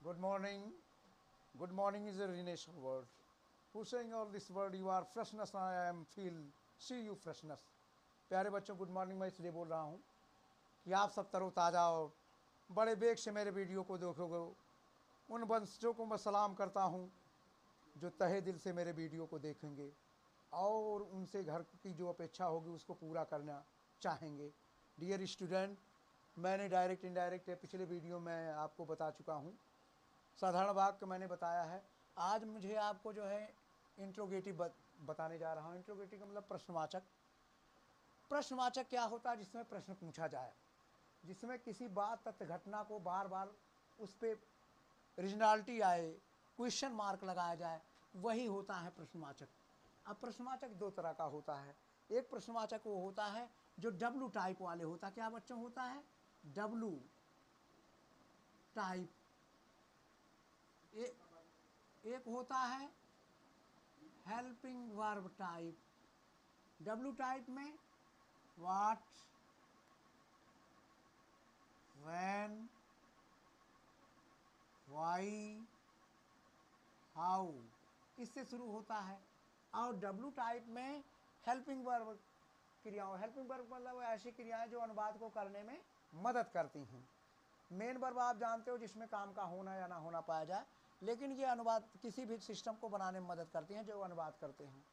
Good morning. Good morning is a renation word. Who saying all this word? You are freshness. I am feel. See you freshness. प्यारे बच्चों good morning. मैं इसलिए बोल रहा हूँ कि आप सब तरोताज़ा और बड़े बेग से मेरे वीडियो को देखोगे। उन वंशजों को मैं सलाम करता हूँ जो तहे दिल से मेरे वीडियो को देखेंगे और उनसे घर की जो अपेक्षा होगी उसको पूरा करना चाहेंगे। डियर स्टूडेंट, मैंने डायरेक्ट इनडायरेक्ट पिछले वीडियो में आपको बता चुका हूँ। साधारण वाक्य मैंने बताया है। आज मुझे आपको जो है इंट्रोगेटिव बताने जा रहा हूँ। इंट्रोगेटिव का मतलब प्रश्नवाचक। प्रश्नवाचक क्या होता है? जिसमें प्रश्न पूछा जाए, जिसमें किसी बात तथ्य घटना को बार बार उस पर ओरिजिनलिटी आए, क्वेश्चन मार्क लगाया जाए, वही होता है प्रश्नवाचक। अब प्रश्नवाचक दो तरह का होता है। एक प्रश्नवाचक वो होता है जो डब्लू टाइप वाले होता है। क्या बच्चों होता है? W type. एक होता है helping verb type. W type में व्हाट, व्हेन, व्हाई, हाउ, इससे शुरू होता है। और डब्लू टाइप में हेल्पिंग वर्ब क्रियाओं। हेल्पिंग वर्ब मतलब ऐसी क्रियाएं जो अनुवाद को करने में मदद करती हैं। मेन वर्ब आप जानते हो जिसमें काम का होना या ना होना पाया जाए, लेकिन ये अनुवाद किसी भी सिस्टम को बनाने में मदद करती हैं जो अनुवाद करते हैं।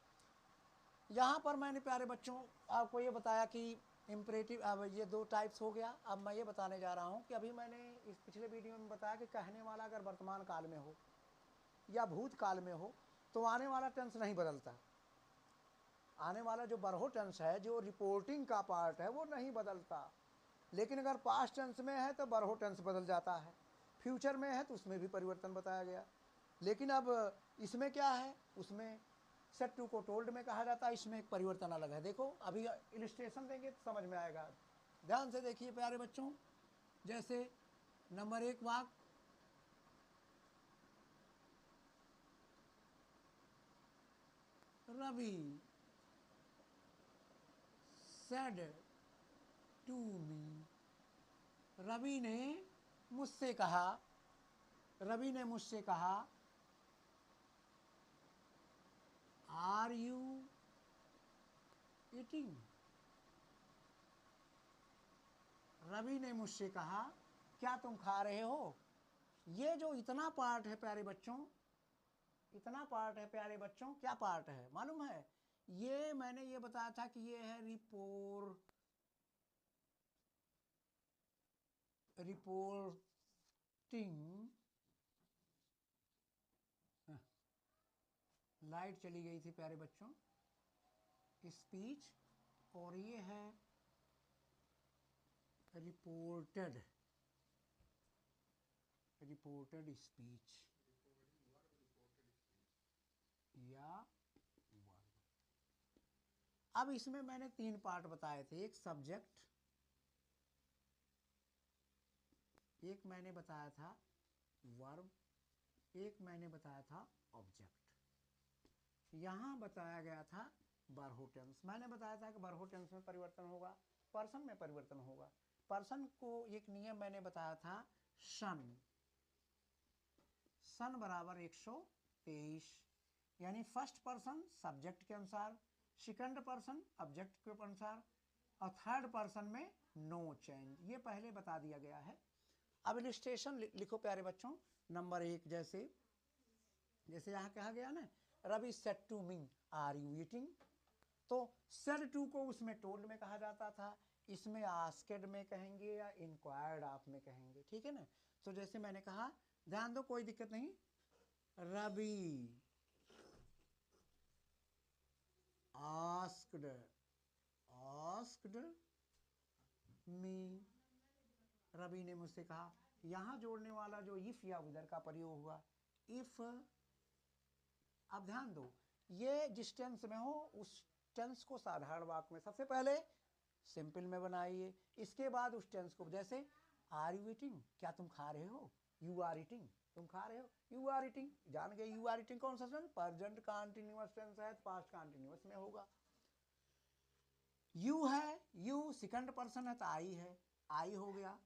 यहाँ पर मैंने प्यारे बच्चों आपको ये बताया कि इम्परेटिव, अब ये दो टाइप्स हो गया। अब मैं ये बताने जा रहा हूँ कि अभी मैंने इस पिछले वीडियो में बताया कि कहने वाला अगर वर्तमान काल में हो या भूतकाल में हो तो आने वाला टेंस नहीं बदलता। आने वाला जो बरहो टेंस है, जो रिपोर्टिंग का पार्ट है, वो नहीं बदलता। लेकिन अगर पास्ट टेंस में है तो बरहो टेंस बदल जाता है। फ्यूचर में है तो उसमें भी परिवर्तन बताया गया। लेकिन अब इसमें क्या है? उसमें सेट टू को टोल्ड में कहा जाता है, इसमें एक परिवर्तन अलग है। देखो अभी इलिस्ट्रेशन देंगे तो समझ में आएगा। ध्यान से देखिए प्यारे बच्चों। जैसे नंबर 1 वाक्य, Ravi said to me. Ravi ने मुझसे कहा। रवि ने मुझसे कहा आर यू ईटिंग। रवि ने मुझसे कहा क्या तुम खा रहे हो। ये जो इतना पार्ट है प्यारे बच्चों, इतना पार्ट है प्यारे बच्चों, क्या पार्ट है मालूम है? ये मैंने ये बताया था कि ये है रिपोर्टिंग। लाइट चली गई थी प्यारे बच्चों। स्पीच, और ये है रिपोर्टेड, रिपोर्टेड स्पीच या वर्ब। अब इसमें मैंने 3 पार्ट बताए थे। एक सब्जेक्ट, एक मैंने बताया था वर्ब, एक मैंने बताया था ऑब्जेक्ट। यहाँ बताया गया था बरहो टेंस। मैंने बताया था कि बरहो टेंस में परिवर्तन होगा, पर्सन में परिवर्तन होगा। पर्सन को एक नियम मैंने बताया था, सन। सन बराबर 123, यानी फर्स्ट पर्सन सब्जेक्ट के अनुसार, सेकंड पर्सन ऑब्जेक्ट के अनुसार, और थर्ड पर्सन में नो चेंज। ये पहले बता दिया गया है। अब इलिस्ट्रेशन लिखो प्यारे बच्चों। नंबर 1, जैसे यहाँ कहा गया ना, Ravi said to me are you eating. तो सेड टू को उसमें टोल्ड में कहा जाता था, इसमें आस्केड में कहेंगे या इंक्वायर्ड आप में कहेंगे, ठीक है ना। तो जैसे मैंने कहा, ध्यान दो, कोई दिक्कत नहीं। Ravi asked, asked me. Ravi ने मुझसे कहा। यहां जोड़ने वाला जो इफ या उधर का प्रयोग हुआ, इफ। अब ध्यान दो, ये जिस टेंस में हो उस टेंस को साधारण वाक्य में सबसे पहले सिंपल में बनाइए, इसके बाद उस टेंस को, जैसे आर यू ईटिंग, क्या तुम खा रहे हो। यू आर ईटिंग, तुम खा रहे हो। यू आर ईटिंग, जान गए यू आर ईटिंग कौन सा टेंस? प्रेजेंट कंटीन्यूअस टेंस है, पास्ट कंटीन्यूअस में होगा। यू है, यू सेकंड पर्सन है तो आई है, आई हो गया।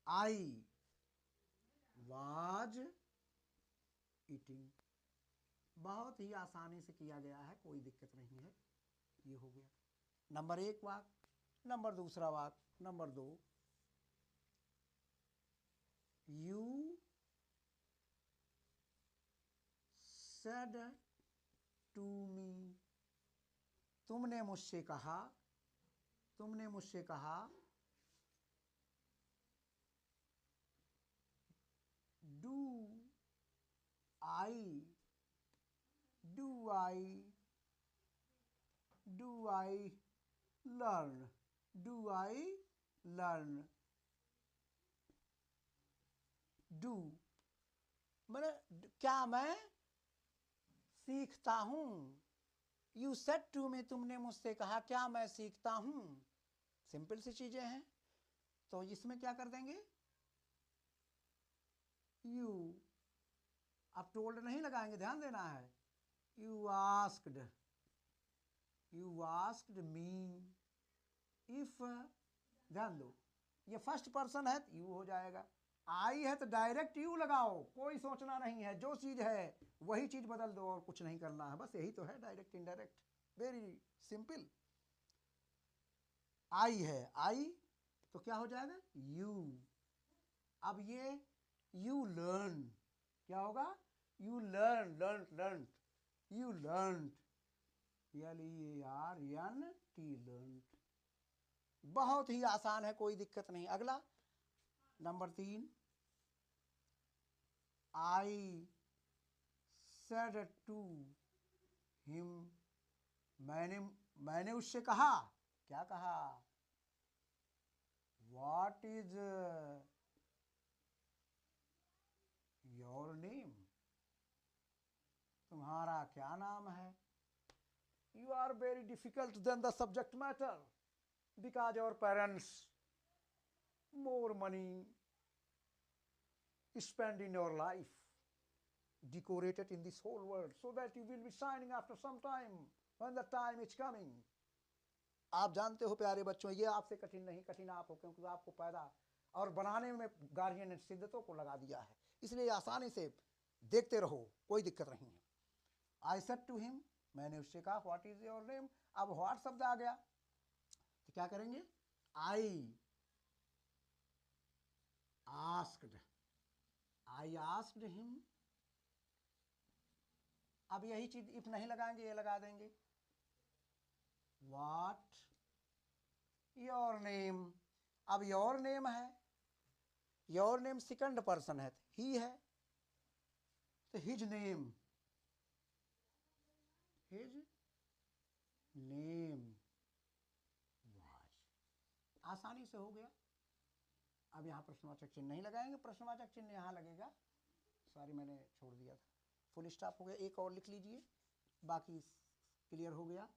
I was eating. बहुत ही आसानी से किया गया है, कोई दिक्कत नहीं है। ये हो गया नंबर 1 वाक्य। नंबर दूसरा वाक्य, नंबर 2, यू सेड टू मी, तुमने मुझसे कहा, तुमने मुझसे कहा, do I, do I, do I learn, do I learn, do मैंने क्या मैं सीखता हूँ। यू सेड टू मी, तुमने मुझसे कहा क्या मैं सीखता हूँ। सिंपल सी चीजें हैं, तो इसमें क्या कर देंगे, यू। अब टोल्ड नहीं लगाएंगे, ध्यान देना है। You asked, you asked me if, ध्यान दो ये फर्स्ट पर्सन है तो यू हो जाएगा, आई है तो डायरेक्ट यू लगाओ, कोई सोचना नहीं है, जो चीज है वही चीज बदल दो और कुछ नहीं करना है, बस यही तो है डायरेक्ट इनडायरेक्ट, वेरी सिंपल। आई है, आई तो क्या हो जाएगा, यू। अब ये यू लर्न क्या होगा, you learn, learn, learn, you learn, LEARNT, learn. बहुत ही आसान है, कोई दिक्कत नहीं। अगला नंबर 3, आई सेड टू हिम, मैंने उससे कहा, क्या कहा, व्हाट इज योर नेम, तुम्हारा क्या नाम है। You are very difficult then the subject matter, because your parents more money spent in your life, decorated in this whole world, so that you will be shining after some time when the time is coming. आप जानते हो प्यारे बच्चों, ये आपसे कठिन नहीं, कठिन आप हो, क्योंकि आपको पैदा और बनाने में गार्जियन ने शिद्दतों को लगा दिया है, इसलिए आसानी से देखते रहो, कोई दिक्कत नहीं है। आई सेड टू हिम, मैंने उससे कहा, व्हाट इज योर नेम। अब व्हाट शब्द आ गया तो क्या करेंगे, I asked, I asked him. अब यही चीज इफ नहीं लगाएंगे, ये लगा देंगे, व्हाट योर नेम। अब योर नेम है, योर नेम सेकंड पर्सन है, ही है तो his name, his name was. आसानी से हो गया। अब यहाँ प्रश्नवाचक चिन्ह नहीं लगाएंगे, प्रश्नवाचक चिन्ह यहाँ लगेगा, सॉरी मैंने छोड़ दिया था, फुल स्टॉप हो गया। एक और लिख लीजिए, बाकी क्लियर हो गया।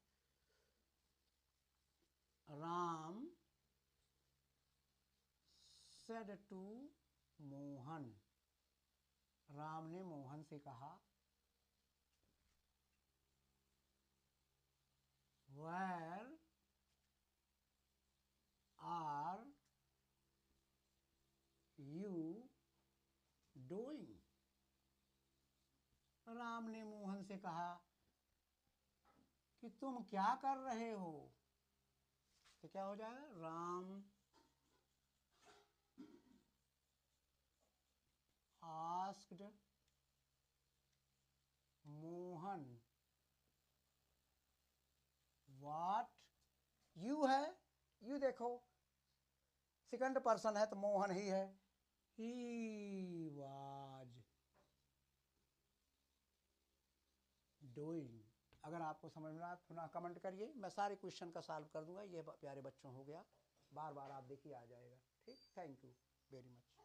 राम सेड टू मोहन, राम ने मोहन से कहा, where are you doing. Ram ने मोहन से कहा कि तुम क्या कर रहे हो, तो क्या हो जाएगा, Ram asked Mohan what, you है, यू देखो सेकंड पर्सन है तो मोहन ही है, ही वाज डूइंग। अगर आपको समझ में आया पुनः कमेंट करिए, मैं सारे क्वेश्चन का सॉल्व कर दूंगा। ये प्यारे बच्चों हो गया, बार बार आप देखिए आ जाएगा। ठीक, थैंक यू वेरी मच।